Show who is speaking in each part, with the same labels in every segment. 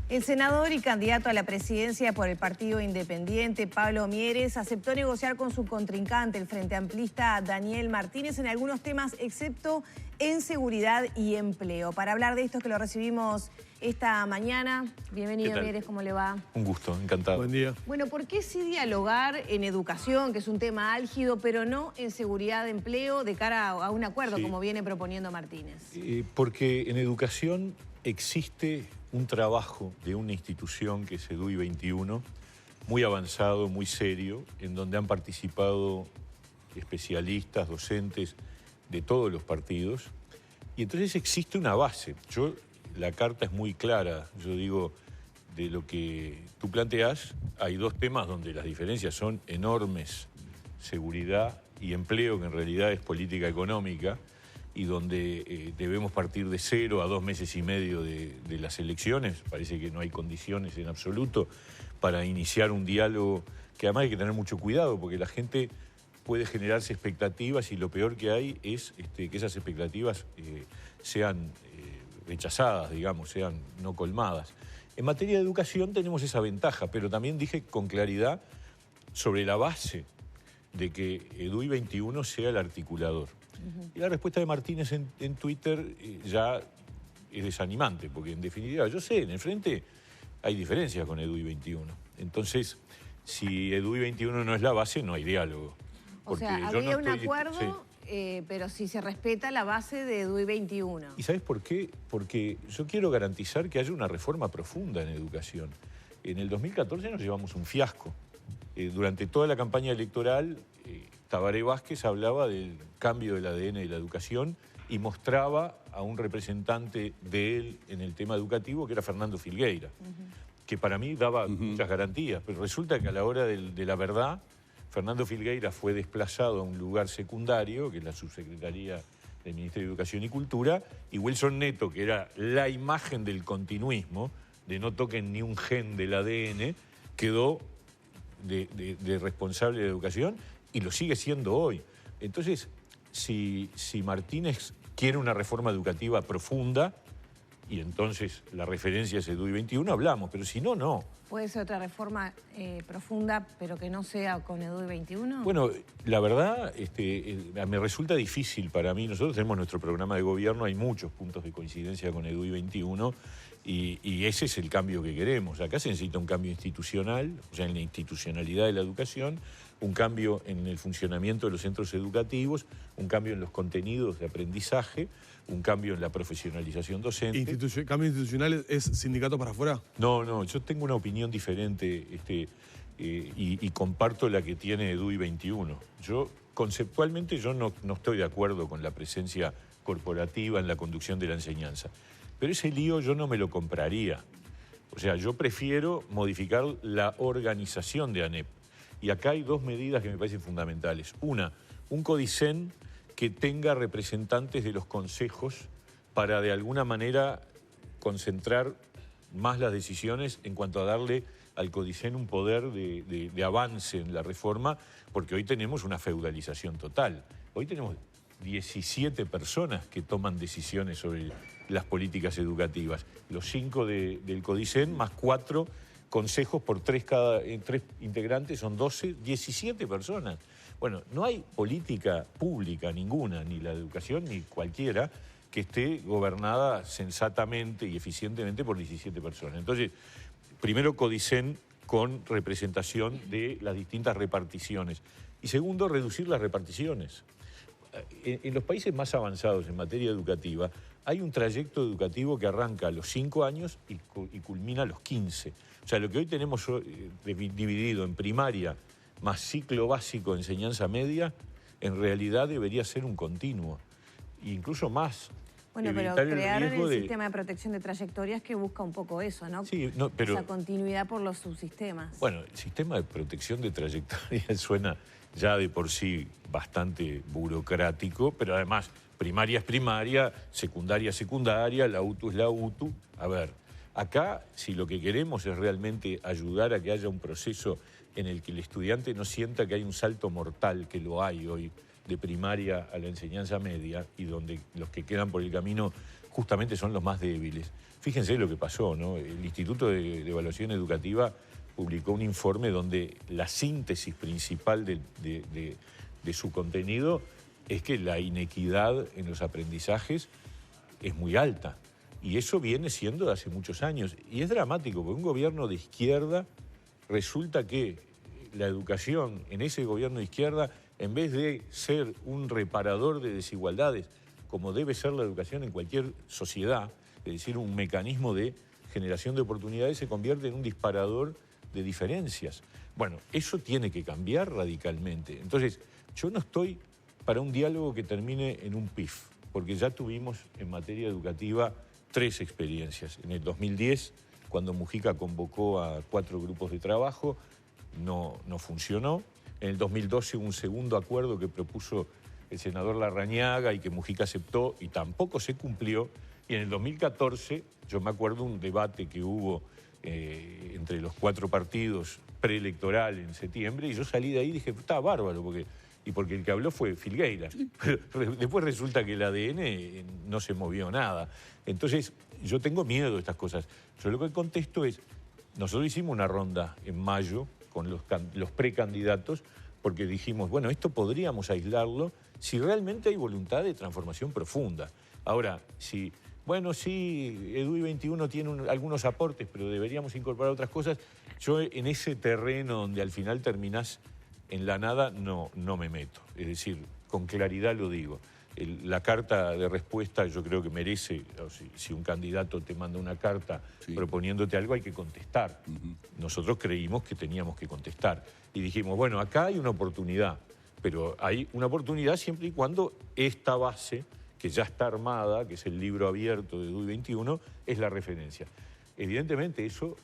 Speaker 1: El senador y candidato a la presidencia por el Partido Independiente, Pablo Mieres, aceptó negociar con su contrincante, el frente amplista Daniel Martínez, en algunos temas, excepto en seguridad y empleo. Para hablar de esto, que lo recibimos esta mañana. Bienvenido, Mieres, ¿cómo le va?
Speaker 2: Un gusto, encantado.
Speaker 3: Buen día.
Speaker 1: Bueno, ¿por qué sí dialogar en educación, que es un tema álgido, pero no en seguridad de empleo, de cara a un acuerdo, como viene proponiendo Martínez?
Speaker 2: Porque en educación existe un trabajo de una institución que es EDUI 21, muy avanzado, muy serio, en donde han participado especialistas, docentes de todos los partidos, y entonces existe una base. La carta es muy clara, yo digo, de lo que tú planteás, hay dos temas donde las diferencias son enormes: seguridad y empleo, que en realidad es política económica, y donde debemos partir de 0 a 2 meses y medio de las elecciones. Parece que no hay condiciones en absoluto para iniciar un diálogo, que además hay que tener mucho cuidado, porque la gente puede generarse expectativas y lo peor que hay es que esas expectativas sean rechazadas, digamos, sean no colmadas. En materia de educación tenemos esa ventaja, pero también dije con claridad sobre la base de que EDUI 21 sea el articulador. Y la respuesta de Martínez en Twitter ya es desanimante, porque en definitiva, yo sé, en el frente hay diferencias con EDUI 21. Entonces, si EDUI 21 no es la base, no hay diálogo.
Speaker 1: O sea, habría un acuerdo, pero si se respeta la base de EDUI 21.
Speaker 2: ¿Y sabes por qué? Porque yo quiero garantizar que haya una reforma profunda en educación. En el 2014 nos llevamos un fiasco. Durante toda la campaña electoral, Tabaré Vázquez hablaba del cambio del ADN de la educación y mostraba a un representante de él en el tema educativo, que era Fernando Filgueira, que para mí daba muchas garantías, pero resulta que a la hora de la verdad, Fernando Filgueira fue desplazado a un lugar secundario, que es la subsecretaría del Ministerio de Educación y Cultura, y Wilson Neto, que era la imagen del continuismo, de no toquen ni un gen del ADN, quedó de responsable de educación y lo sigue siendo hoy. Entonces, si Martínez quiere una reforma educativa profunda, y entonces la referencia es EDUI 21, hablamos, pero si no, no.
Speaker 1: ¿Puede ser otra reforma profunda, pero que no sea con EDUI 21?
Speaker 2: Bueno, la verdad, me resulta difícil para mí. Nosotros tenemos nuestro programa de gobierno, hay muchos puntos de coincidencia con EDUI 21, y ese es el cambio que queremos. Acá se necesita un cambio institucional, o sea, en la institucionalidad de la educación, un cambio en el funcionamiento de los centros educativos, un cambio en los contenidos de aprendizaje, un cambio en la profesionalización docente.
Speaker 3: ¿Cambio institucional es sindicato para afuera?
Speaker 2: No, yo tengo una opinión diferente y comparto la que tiene EDUI 21. Conceptualmente no estoy de acuerdo con la presencia corporativa en la conducción de la enseñanza, pero ese lío yo no me lo compraría. O sea, yo prefiero modificar la organización de ANEP. Y acá hay dos medidas que me parecen fundamentales. Una, un CODICEN que tenga representantes de los consejos para de alguna manera concentrar más las decisiones en cuanto a darle al CODICEN un poder de avance en la reforma, porque hoy tenemos una feudalización total. Hoy tenemos 17 personas que toman decisiones sobre las políticas educativas. Los 5 del CODICEN más 4 consejos por 3 integrantes, son 12, 17 personas. Bueno, no hay política pública ninguna, ni la educación ni cualquiera, que esté gobernada sensatamente y eficientemente por 17 personas. Entonces, primero CODICEN con representación de las distintas reparticiones. Y segundo, reducir las reparticiones. En los países más avanzados en materia educativa hay un trayecto educativo que arranca a los 5 años y culmina a los 15. O sea, lo que hoy tenemos dividido en primaria más ciclo básico de enseñanza media, en realidad debería ser un continuo, incluso más.
Speaker 1: Bueno, pero crearon el sistema de protección de trayectorias que busca un poco eso, ¿no?
Speaker 2: Sí, pero
Speaker 1: esa continuidad por los subsistemas.
Speaker 2: Bueno, el sistema de protección de trayectorias suena ya de por sí bastante burocrático, pero además primaria es primaria, secundaria es secundaria, la UTU es la UTU. A ver, acá si lo que queremos es realmente ayudar a que haya un proceso en el que el estudiante no sienta que hay un salto mortal, que lo hay hoy, de primaria a la enseñanza media, y donde los que quedan por el camino justamente son los más débiles. Fíjense lo que pasó, ¿no? El Instituto de Evaluación Educativa publicó un informe donde la síntesis principal de su contenido es que la inequidad en los aprendizajes es muy alta. Y eso viene siendo de hace muchos años. Y es dramático, porque un gobierno de izquierda resulta que la educación en ese gobierno de izquierda, en vez de ser un reparador de desigualdades, como debe ser la educación en cualquier sociedad, es decir, un mecanismo de generación de oportunidades, se convierte en un disparador de diferencias. Bueno, eso tiene que cambiar radicalmente. Entonces, yo no estoy para un diálogo que termine en un PIF, porque ya tuvimos en materia educativa 3 experiencias. En el 2010, cuando Mujica convocó a 4 grupos de trabajo, no funcionó. En el 2012 hubo un segundo acuerdo que propuso el senador Larrañaga y que Mujica aceptó y tampoco se cumplió. Y en el 2014, yo me acuerdo un debate que hubo entre los 4 partidos preelectoral en septiembre, y yo salí de ahí y dije, está bárbaro, porque el que habló fue Filgueira. Pero después resulta que el ADN no se movió nada. Entonces, yo tengo miedo de estas cosas. Yo lo que contesto es, nosotros hicimos una ronda en mayo con los precandidatos, porque dijimos, bueno, esto podríamos aislarlo si realmente hay voluntad de transformación profunda. Ahora, si, bueno, sí, EDUI 21 tiene algunos aportes, pero deberíamos incorporar otras cosas, yo en ese terreno donde al final terminás en la nada no me meto. Es decir, con claridad lo digo. La carta de respuesta yo creo que merece, si un candidato te manda una carta proponiéndote algo, hay que contestar. Nosotros creímos que teníamos que contestar. Y dijimos, bueno, acá hay una oportunidad, pero hay una oportunidad siempre y cuando esta base, que ya está armada, que es el libro abierto de EDUI 21, es la referencia. Evidentemente eso,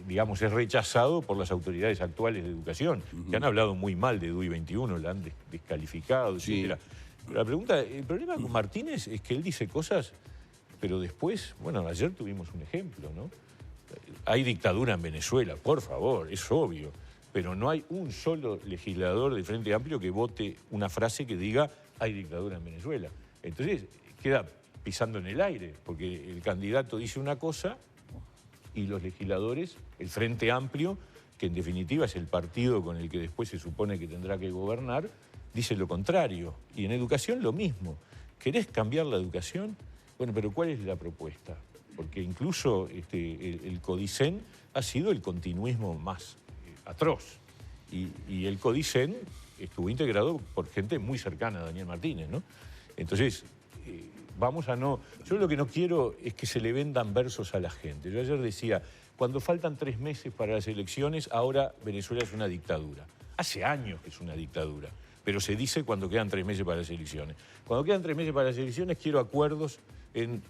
Speaker 2: digamos, es rechazado por las autoridades actuales de educación, que han hablado muy mal de EDUI 21, la han descalificado, etc. Pero el problema con Martínez es que él dice cosas, pero después, bueno, ayer tuvimos un ejemplo, ¿no? Hay dictadura en Venezuela, por favor, es obvio, pero no hay un solo legislador del Frente Amplio que vote una frase que diga hay dictadura en Venezuela. Entonces queda pisando en el aire, porque el candidato dice una cosa y los legisladores, el Frente Amplio, que en definitiva es el partido con el que después se supone que tendrá que gobernar, dice lo contrario. Y en educación lo mismo. ¿Querés cambiar la educación? Bueno, pero ¿cuál es la propuesta? Porque incluso el Codicen ha sido el continuismo más atroz. Y el Codicen estuvo integrado por gente muy cercana a Daniel Martínez, ¿no? Entonces, vamos a no... Yo lo que no quiero es que se le vendan versos a la gente. Yo ayer decía, cuando faltan 3 meses para las elecciones, ahora Venezuela es una dictadura. Hace años que es una dictadura, pero se dice cuando quedan 3 meses para las elecciones. Cuando quedan 3 meses para las elecciones, quiero acuerdos en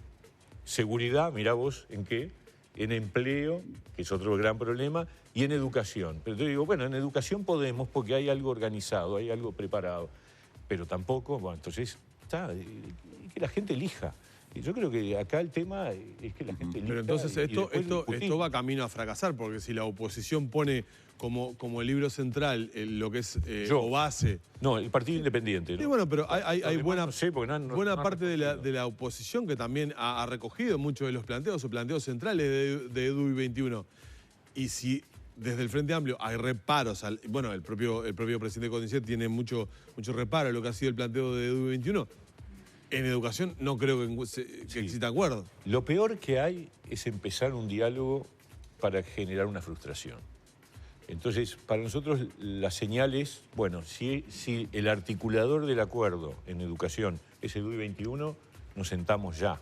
Speaker 2: seguridad, mirá vos, ¿en qué? En empleo, que es otro gran problema, y en educación. Pero yo digo, bueno, en educación podemos porque hay algo organizado, hay algo preparado, pero tampoco, bueno, entonces, está, que la gente elija. Y yo creo que acá el tema es que la gente elija.
Speaker 3: Pero entonces esto va camino a fracasar, porque si la oposición pone como el libro central lo que es o base...
Speaker 2: No, el Partido Independiente, ¿no?
Speaker 3: Sí, bueno, pero hay buena,
Speaker 2: no sé, buena
Speaker 3: parte de la oposición que también ha recogido muchos de los planteos o planteos centrales de EDUI 21. Y si desde el Frente Amplio hay reparos, bueno, el propio presidente Codicen tiene mucho reparo en lo que ha sido el planteo de EDUI 21, en educación no creo que exista acuerdo.
Speaker 2: Lo peor que hay es empezar un diálogo para generar una frustración. Entonces, para nosotros la señal es, bueno, si el articulador del acuerdo en educación es EDUI 21, nos sentamos ya.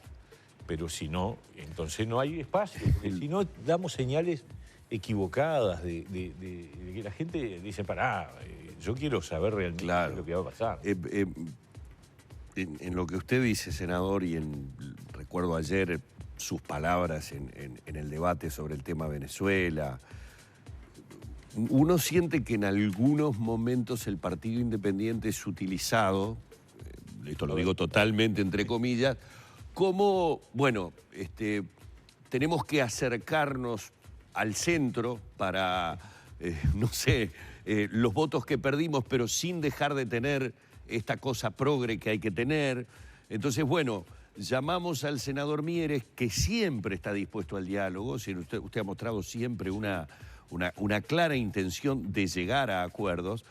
Speaker 2: Pero si no, entonces no hay espacio. Porque si no, damos señales equivocadas de que la gente dice, pará, yo quiero saber realmente lo que va a pasar.
Speaker 4: En lo que usted dice, senador, y recuerdo ayer sus palabras en el debate sobre el tema Venezuela, uno siente que en algunos momentos el Partido Independiente es utilizado, esto lo digo totalmente entre comillas, como, bueno, tenemos que acercarnos al centro para, no sé, los votos que perdimos, pero sin dejar de tener esta cosa progre que hay que tener. Entonces, bueno, llamamos al senador Mieres, que siempre está dispuesto al diálogo. Usted ha mostrado siempre una clara intención de llegar a acuerdos,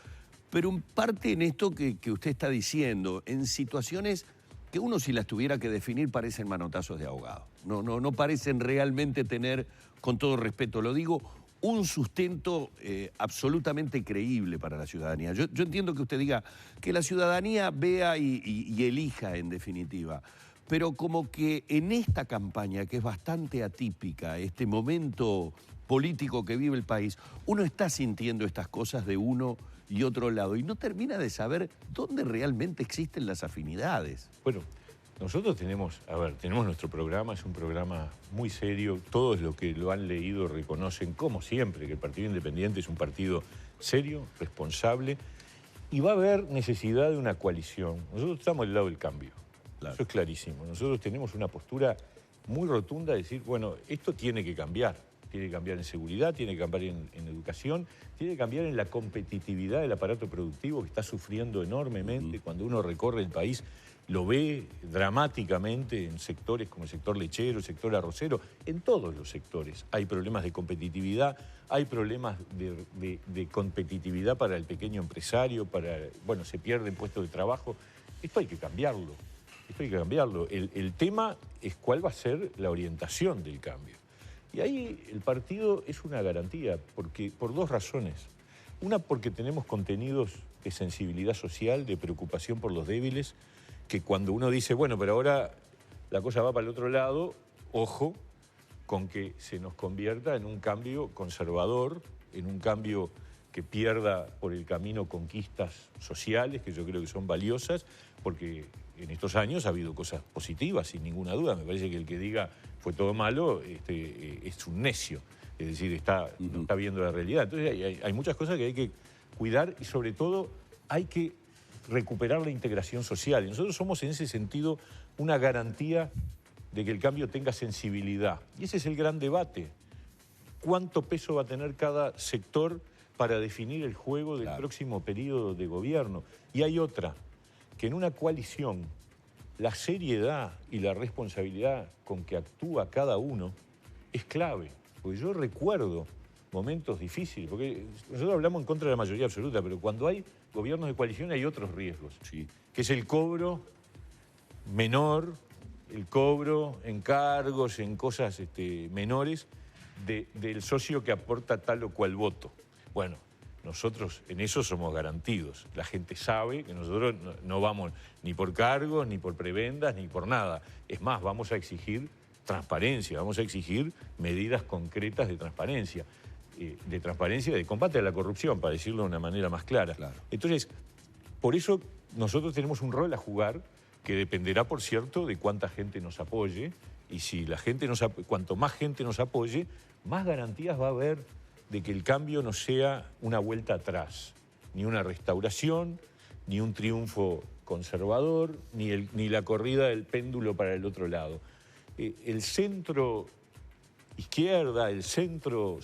Speaker 4: pero en parte en esto que usted está diciendo, en situaciones que uno, si las tuviera que definir, parecen manotazos de ahogado. No parecen realmente tener, con todo respeto lo digo, un sustento absolutamente creíble para la ciudadanía. Yo entiendo que usted diga que la ciudadanía vea y elija, en definitiva, pero como que en esta campaña, que es bastante atípica, este momento político que vive el país, uno está sintiendo estas cosas de uno y otro lado y no termina de saber dónde realmente existen las afinidades.
Speaker 2: Bueno, nosotros tenemos nuestro programa, es un programa muy serio. Todos los que lo han leído reconocen, como siempre, que el Partido Independiente es un partido serio, responsable, y va a haber necesidad de una coalición. Nosotros estamos del lado del cambio, claro. Eso es clarísimo. Nosotros tenemos una postura muy rotunda de decir, bueno, esto tiene que cambiar. Tiene que cambiar en seguridad, tiene que cambiar en educación, tiene que cambiar en la competitividad del aparato productivo que está sufriendo enormemente. Cuando uno recorre el país, lo ve dramáticamente en sectores como el sector lechero, el sector arrocero, en todos los sectores. Hay problemas de competitividad, hay problemas de competitividad para el pequeño empresario, se pierden puestos de trabajo. Esto hay que cambiarlo, El tema es cuál va a ser la orientación del cambio. Y ahí el partido es una garantía, por dos razones. Una, porque tenemos contenidos de sensibilidad social, de preocupación por los débiles, que cuando uno dice, bueno, pero ahora la cosa va para el otro lado, ojo con que se nos convierta en un cambio conservador, en un cambio que pierda por el camino conquistas sociales, que yo creo que son valiosas, porque en estos años ha habido cosas positivas, sin ninguna duda. Me parece que el que diga fue todo malo es un necio, es decir, no está viendo la realidad. Entonces hay muchas cosas que hay que cuidar y sobre todo hay que recuperar la integración social. Y nosotros somos en ese sentido una garantía de que el cambio tenga sensibilidad. Y ese es el gran debate. ¿Cuánto peso va a tener cada sector para definir el juego del próximo periodo de gobierno? Y hay otra, que en una coalición la seriedad y la responsabilidad con que actúa cada uno es clave. Porque yo recuerdo momentos difíciles, porque nosotros hablamos en contra de la mayoría absoluta, pero cuando hay gobiernos de coalición hay otros riesgos, que es el cobro menor, el cobro en cargos, en cosas menores del socio que aporta tal o cual voto. Bueno, nosotros en eso somos garantidos. La gente sabe que nosotros no vamos ni por cargos, ni por prebendas, ni por nada. Es más, vamos a exigir transparencia, vamos a exigir medidas concretas de transparencia y de combate a la corrupción, para decirlo de una manera más clara. Claro. Entonces, por eso nosotros tenemos un rol a jugar que dependerá, por cierto, de cuánta gente nos apoye, y si cuanto más gente nos apoye, más garantías va a haber de que el cambio no sea una vuelta atrás, ni una restauración, ni un triunfo conservador, ni la corrida del péndulo para el otro lado. El centro izquierda, el centro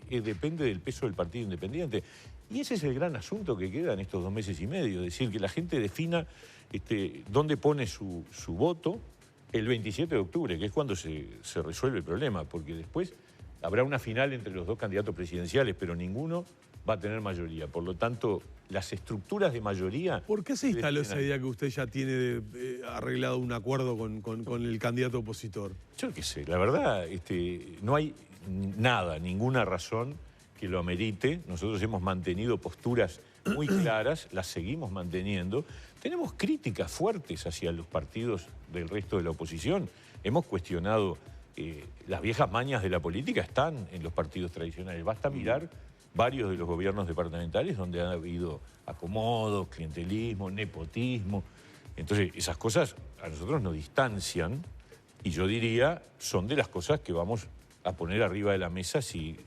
Speaker 2: depende del peso del Partido Independiente. Y ese es el gran asunto que queda en estos 2 meses y medio, es decir, que la gente defina dónde pone su voto el 27 de octubre, que es cuando se resuelve el problema, porque después habrá una final entre los dos candidatos presidenciales, pero ninguno va a tener mayoría. Por lo tanto, las estructuras de mayoría...
Speaker 3: ¿Por qué se instaló esa idea que usted ya tiene arreglado un acuerdo con el candidato opositor?
Speaker 2: Yo qué sé, la verdad, no hay ninguna razón que lo amerite. Nosotros hemos mantenido posturas muy claras, las seguimos manteniendo. Tenemos críticas fuertes hacia los partidos del resto de la oposición. Hemos cuestionado... las viejas mañas de la política están en los partidos tradicionales. Basta mirar varios de los gobiernos departamentales donde ha habido acomodos, clientelismo, nepotismo. Entonces, esas cosas a nosotros nos distancian y yo diría son de las cosas que vamos a poner arriba de la mesa si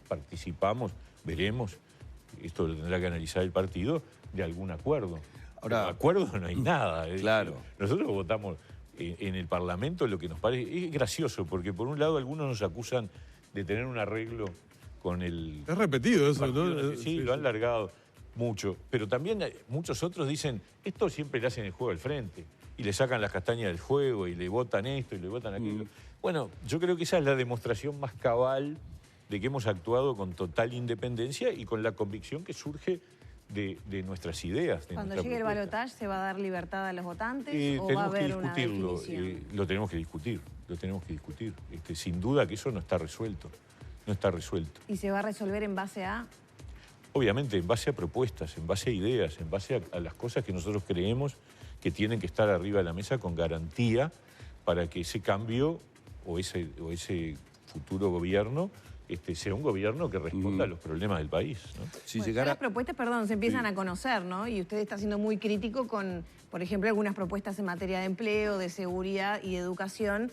Speaker 2: participamos, veremos, esto lo tendrá que analizar el partido, de algún acuerdo. Ahora, acuerdo no hay nada.
Speaker 4: Claro.
Speaker 2: Nosotros votamos en el Parlamento lo que nos parece. Es gracioso porque por un lado algunos nos acusan de tener un arreglo con el...
Speaker 3: Es repetido eso,
Speaker 2: ¿no? Sí, lo han largado mucho. Pero también muchos otros dicen, esto siempre le hacen el juego al frente. y le sacan las castañas del fuego y le votan esto y le votan aquello. Bueno, yo creo que esa es la demostración más cabal de que hemos actuado con total independencia y con la convicción que surge de nuestras ideas.
Speaker 1: Cuando llegue el balotaje, ¿se va a dar libertad a los votantes o va a
Speaker 2: Tenemos que
Speaker 1: haber una
Speaker 2: discutirlo,
Speaker 1: definición?
Speaker 2: lo tenemos que discutir. Sin duda que eso no está resuelto, no está resuelto.
Speaker 1: ¿Y se va a resolver en base a...?
Speaker 2: Obviamente, en base a propuestas, en base a ideas, en base a las cosas que nosotros creemos que tienen que estar arriba de la mesa con garantía para que ese cambio o ese futuro gobierno sea un gobierno que responda a los problemas del país, ¿no?
Speaker 4: Si
Speaker 1: Bueno,
Speaker 4: llegara...
Speaker 1: las propuestas, perdón, se empiezan a conocer, ¿no? Y usted está siendo muy crítico con, por ejemplo, algunas propuestas en materia de empleo, de seguridad y de educación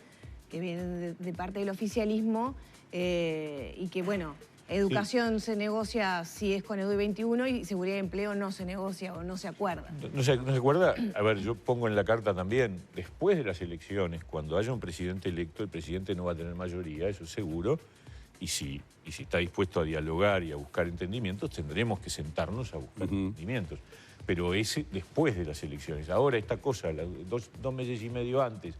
Speaker 1: que vienen de parte del oficialismo y que, bueno, educación se negocia si es con EDUI 21 y seguridad y empleo no se negocia o no se acuerda.
Speaker 2: ¿No se acuerda? A ver, yo pongo en la carta también, después de las elecciones, cuando haya un presidente electo, el presidente no va a tener mayoría, eso es seguro, y si está dispuesto a dialogar y a buscar entendimientos, tendremos que sentarnos a buscar entendimientos. Pero ese después de las elecciones. Ahora esta cosa, dos meses y medio antes,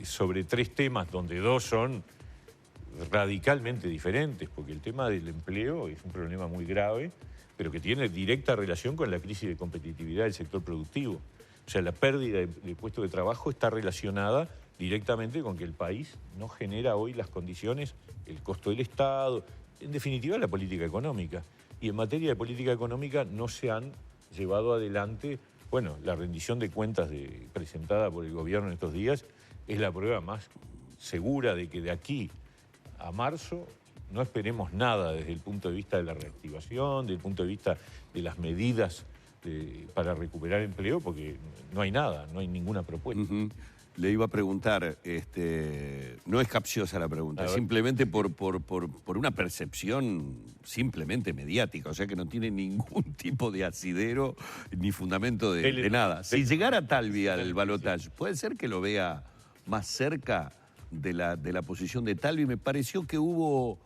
Speaker 2: sobre 3 temas donde 2 son radicalmente diferentes, porque el tema del empleo es un problema muy grave, pero que tiene directa relación con la crisis de competitividad del sector productivo. O sea, la pérdida de puestos de trabajo está relacionada directamente con que el país no genera hoy las condiciones, el costo del Estado, en definitiva la política económica. Y en materia de política económica no se han llevado adelante, bueno, la rendición de cuentas presentada por el gobierno en estos días es la prueba más segura de que de aquí a marzo no esperemos nada desde el punto de vista de la reactivación, desde el punto de vista de las medidas para recuperar empleo, porque no hay nada, no hay ninguna propuesta.
Speaker 4: Le iba a preguntar, no es capciosa la pregunta, simplemente por una percepción simplemente mediática, o sea que no tiene ningún tipo de asidero ni fundamento de nada. Si llegara Talvi al balotaje, ¿puede ser que lo vea más cerca de la posición de Talvi? Me pareció que hubo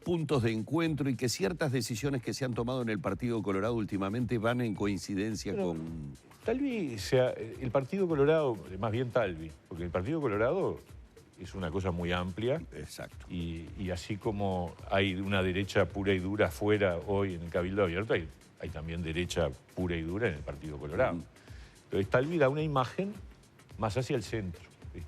Speaker 4: puntos de encuentro y que ciertas decisiones que se han tomado en el Partido Colorado últimamente van en coincidencia con...
Speaker 2: Talvi, el Partido Colorado, más bien Talvi, porque el Partido Colorado es una cosa muy amplia.
Speaker 4: Exacto.
Speaker 2: Y así como hay una derecha pura y dura afuera hoy en el Cabildo Abierto, hay también derecha pura y dura en el Partido Colorado. Entonces Talvi da una imagen más hacia el centro.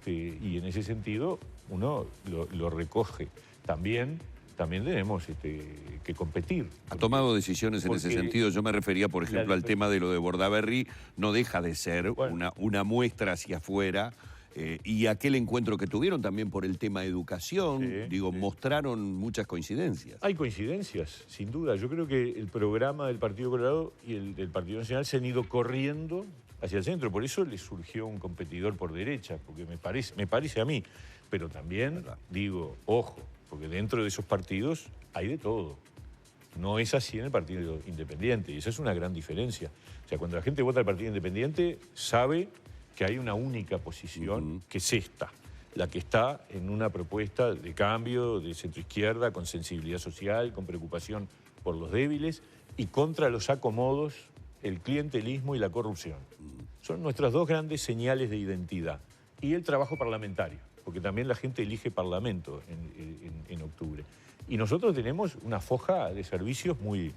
Speaker 2: Y en ese sentido uno lo recoge. También tenemos que competir.
Speaker 4: Ha tomado decisiones en ese sentido. Yo me refería, por ejemplo, al tema de lo de Bordaberry. No deja de ser una muestra hacia afuera. Y aquel encuentro que tuvieron también por el tema educación, mostraron muchas coincidencias.
Speaker 2: Hay coincidencias, sin duda. Yo creo que el programa del Partido Colorado y el del Partido Nacional se han ido corriendo hacia el centro. Por eso le surgió un competidor por derecha, porque me parece a mí. Pero también digo, ojo, porque dentro de esos partidos hay de todo. No es así en el Partido Independiente, y esa es una gran diferencia. O sea, cuando la gente vota al Partido Independiente, sabe que hay una única posición, que es esta, la que está en una propuesta de cambio, de centroizquierda, con sensibilidad social, con preocupación por los débiles y contra los acomodos, el clientelismo y la corrupción. Son nuestras 2 grandes señales de identidad. Y el trabajo parlamentario, porque también la gente elige parlamento en octubre. Y nosotros tenemos una foja de servicios muy,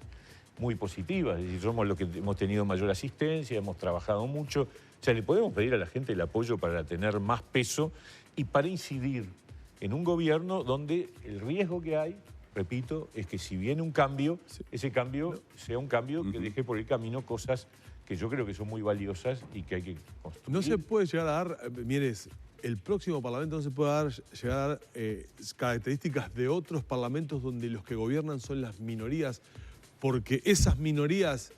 Speaker 2: muy positiva, es decir, somos los que hemos tenido mayor asistencia, hemos trabajado mucho. O sea, le podemos pedir a la gente el apoyo para tener más peso y para incidir en un gobierno donde el riesgo que hay, repito, es que si viene un cambio, ese cambio sea un cambio que deje por el camino cosas que yo creo que son muy valiosas y que hay que construir.
Speaker 3: No se puede llegar a dar, Mieres, el próximo parlamento no se puede llegar a dar características de otros parlamentos donde los que gobiernan son las minorías, porque esas minorías,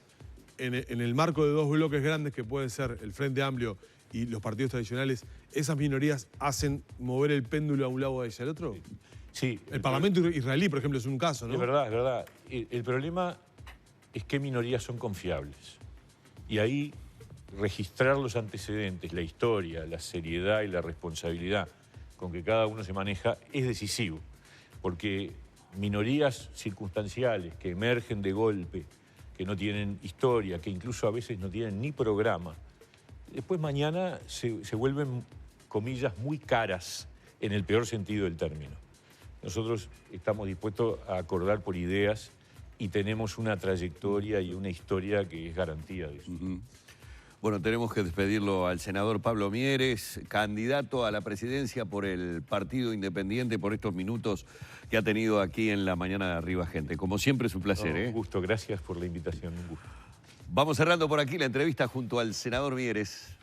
Speaker 3: en el marco de 2 bloques grandes que pueden ser el Frente Amplio y los partidos tradicionales, esas minorías hacen mover el péndulo a un lado hacia el otro.
Speaker 2: Sí.
Speaker 3: El Parlamento israelí, por ejemplo, es un caso, ¿no?
Speaker 2: Es verdad, es verdad. El problema es qué minorías son confiables. Y ahí registrar los antecedentes, la historia, la seriedad y la responsabilidad con que cada uno se maneja es decisivo. Porque minorías circunstanciales que emergen de golpe, que no tienen historia, que incluso a veces no tienen ni programa, después mañana se vuelven, comillas, muy caras, en el peor sentido del término. Nosotros estamos dispuestos a acordar por ideas y tenemos una trayectoria y una historia que es garantía de eso.
Speaker 4: Bueno, tenemos que despedirlo al senador Pablo Mieres, candidato a la presidencia por el Partido Independiente, por estos minutos que ha tenido aquí en la mañana de Arriba Gente. Como siempre es un placer.
Speaker 2: Un gusto, gracias por la invitación, un gusto.
Speaker 4: Vamos cerrando por aquí la entrevista junto al senador Mieres.